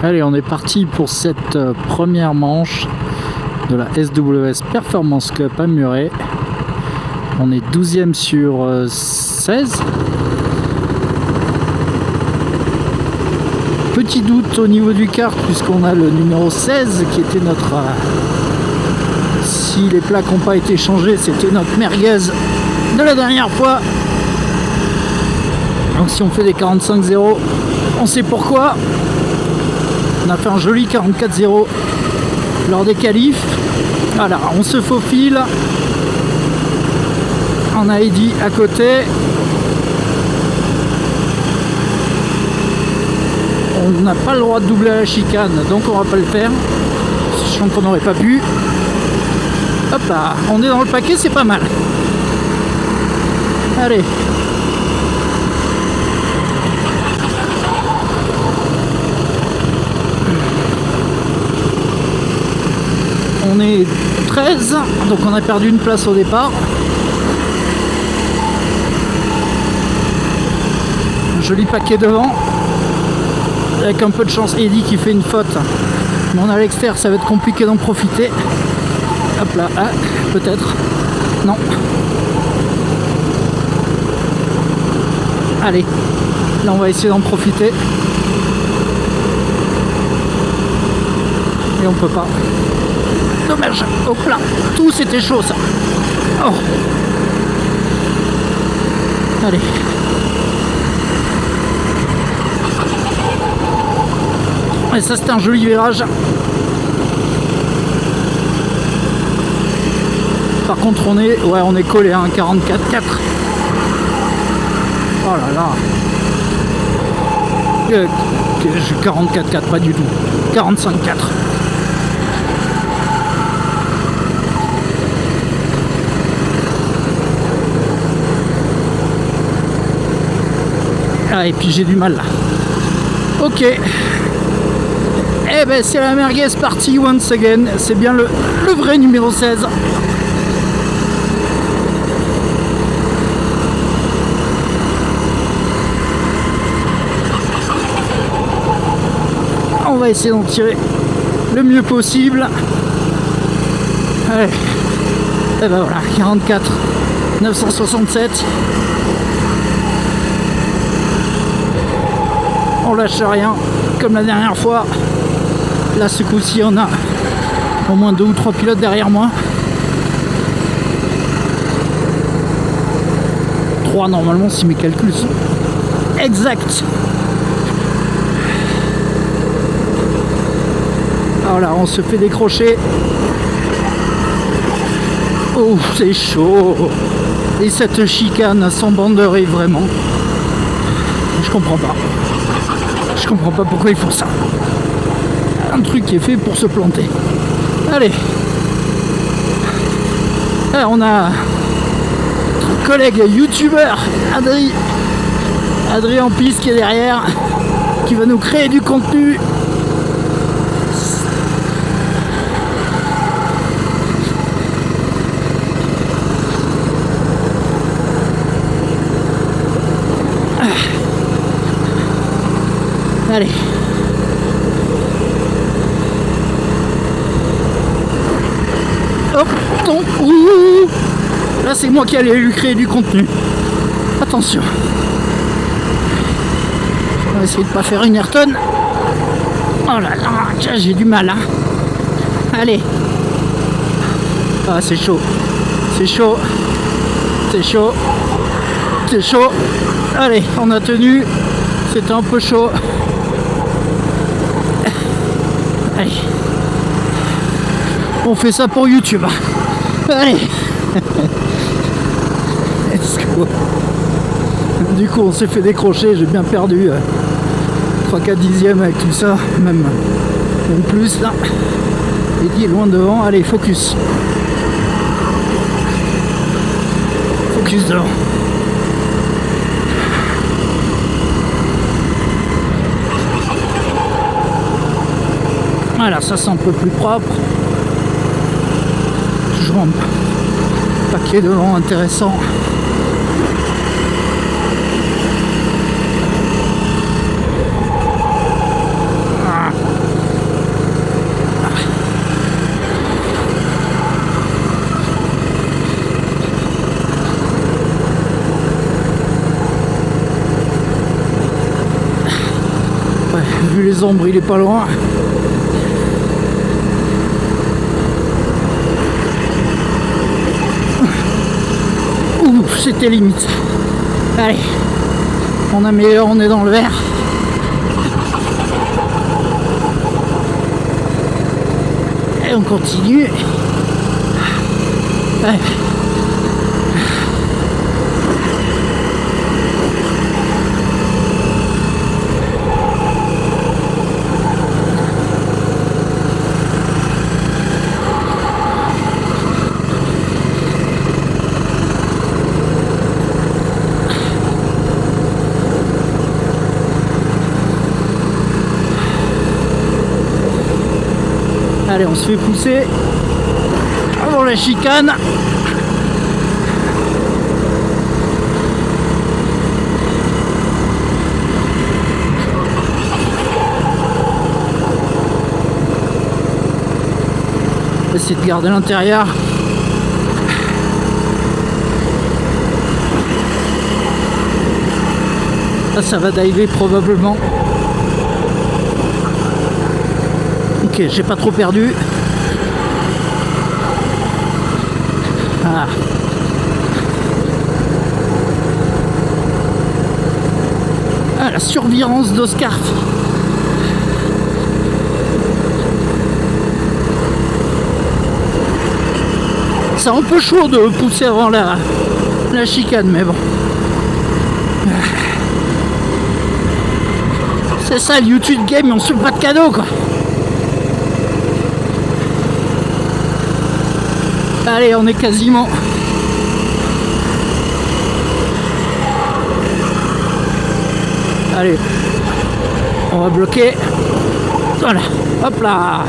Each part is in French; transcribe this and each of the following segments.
Allez, on est parti pour cette première manche de la SWS Performance Cup à Muret. On est 12e sur 16. Petit doute au niveau du kart puisqu'on a le numéro 16 qui était notre... si les plaques n'ont pas été changées, c'était notre merguez de la dernière fois. Donc si on fait des 45-0, on sait pourquoi. On a fait un joli 44-0 lors des qualifs. Voilà, on se faufile. On a Eddy à côté. On n'a pas le droit de doubler à la chicane, donc on va pas le faire. Sachant qu'on n'aurait pas pu. Hop là, on est dans le paquet, c'est pas mal. Allez. On est 13, donc on a perdu une place au départ. Un joli paquet devant. Avec un peu de chance, Eddy qui fait une faute. Mais on a l'extérieur, ça va être compliqué d'en profiter. Hop là, ah, peut-être. Non. Allez, là on va essayer d'en profiter. Et on peut pas. Dommage, hop là, tout c'était chaud ça. Oh. Allez. Et ça c'était un joli virage. Par contre on est collé à un 44-4. Oh là là. 44-4, pas du tout. 45-4. Ah, et puis j'ai du mal là. Ok. Eh ben c'est la merguez partie once again. C'est bien le vrai numéro 16. On va essayer d'en tirer le mieux possible. Allez. Et ben voilà, 44 967. On lâche rien comme la dernière fois. Là ce coup-ci on a au moins 2 ou 3 pilotes derrière moi. 3 normalement si mes calculs sont exacts. Alors là on se fait décrocher. Oh c'est chaud. Et cette chicane sans banderie vraiment. Je comprends pas. Je comprends pas pourquoi ils font ça. Un truc qui est fait pour se planter. Allez. Alors, on a notre collègue youtubeur Adrien Pisse qui est derrière, qui va nous créer du contenu. Allez. Hop, donc, ouh. Là c'est moi qui allais lui créer du contenu. Attention. On va essayer de pas faire une Ayrton. Oh là là, j'ai du mal hein. Allez. Ah c'est chaud. C'est chaud. C'est chaud. C'est chaud. Allez, on a tenu. C'était un peu chaud. Allez. On fait ça pour YouTube. Allez. Let's go. Du coup on s'est fait décrocher, j'ai bien perdu 3-4 dixièmes avec tout ça, même plus là. Eddy est loin devant, allez focus. Focus devant. Voilà, ça c'est un peu plus propre. Toujours un paquet devant intéressant. vu les ombres, il est pas loin. Ouh, c'était limite. Allez, on améliore, on est dans le vert. Et on continue. Allez. Allez, on se fait pousser avant la chicane. On va essayer de garder l'intérieur. Là, ça va diver probablement. Ok, j'ai pas trop perdu. Ah. Ah, la survirance d'Oscar. C'est un peu chaud de pousser avant la chicane, mais bon. C'est ça le YouTube game, on se fait pas de cadeau quoi. Allez, on est quasiment. Allez, on va bloquer. Voilà, hop là.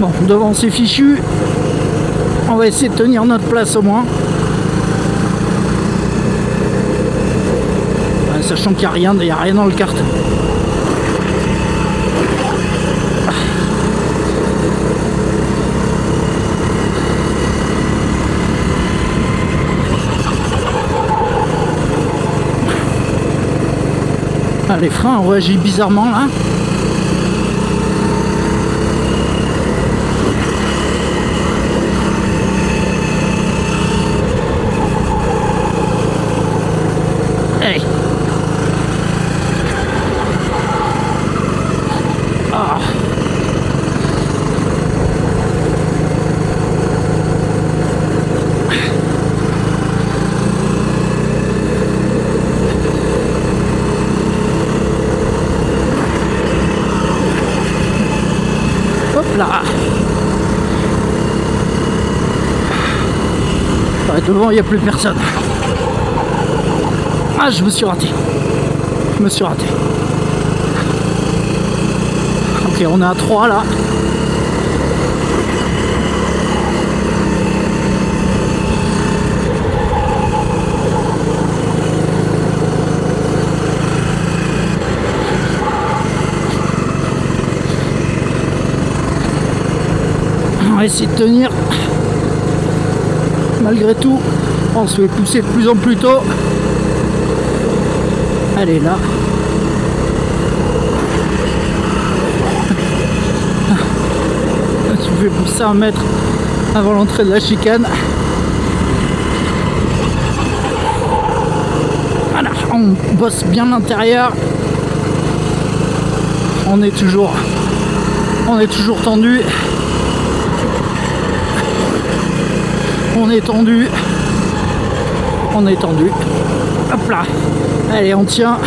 Bon, devant c'est fichu. On va essayer de tenir notre place au moins. Ouais, sachant qu'il n'y a rien dans le carton. Ah, les freins ont réagi bizarrement là. Allez. Ah. Hop là. Ouais, devant il n'y a plus personne. Ah, je me suis raté. Ok, on est à 3 là. On va essayer de tenir. Malgré tout, on se fait pousser de plus en plus tôt. Allez là. Tu fais pousser 1 mètre avant l'entrée de la chicane. Voilà, on bosse bien l'intérieur. On est toujours tendu. On est tendu. Hop là. Allez, on tient.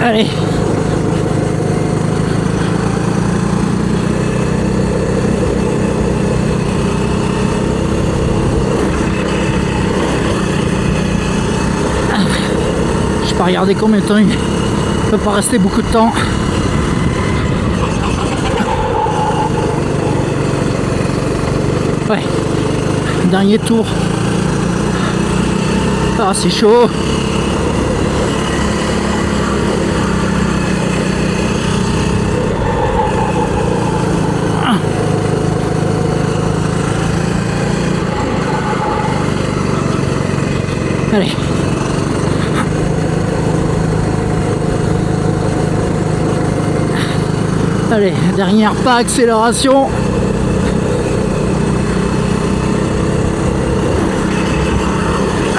Allez. Je peux pas regarder combien de temps il peut pas rester beaucoup de temps. Ouais. Dernier tour. Ah, c'est chaud. Allez. Allez, dernière pas, accélération.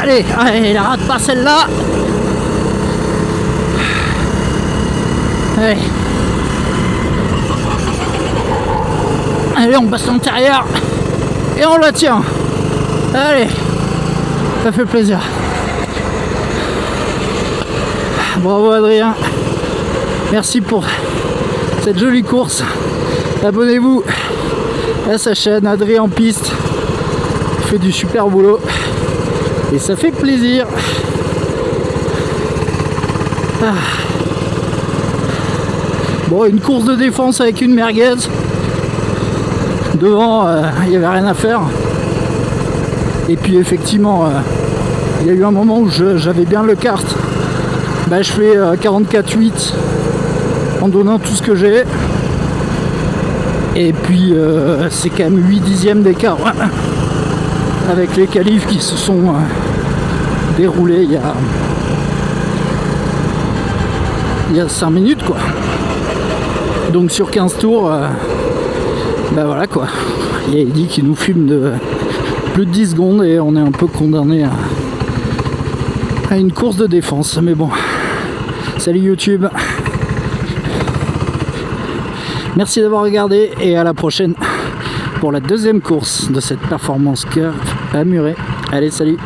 Allez, allez, la rate pas celle-là. Allez. Allez, on passe l'intérieur. Et on la tient. Allez. Ça fait plaisir. Bravo Adrien. Merci pour cette jolie course. Abonnez-vous à sa chaîne Adrien en piste. Il fait du super boulot. Et ça fait plaisir. Ah. Bon, une course de défense avec une merguez. Devant, il n'y avait rien à faire. Et puis effectivement, il y a eu un moment où j'avais bien le kart. Bah, je fais 44,8 en donnant tout ce que j'ai. Et puis c'est quand même 8 dixièmes d'écart avec les qualifs qui se sont déroulés il y a 5 minutes quoi. Donc sur 15 tours, bah voilà quoi. Il y a Eddy qui nous fume de plus de 10 secondes et on est un peu condamné à une course de défense. Mais bon, salut YouTube. Merci d'avoir regardé et à la prochaine pour la deuxième course de cette performance curve à Muret. Allez, salut!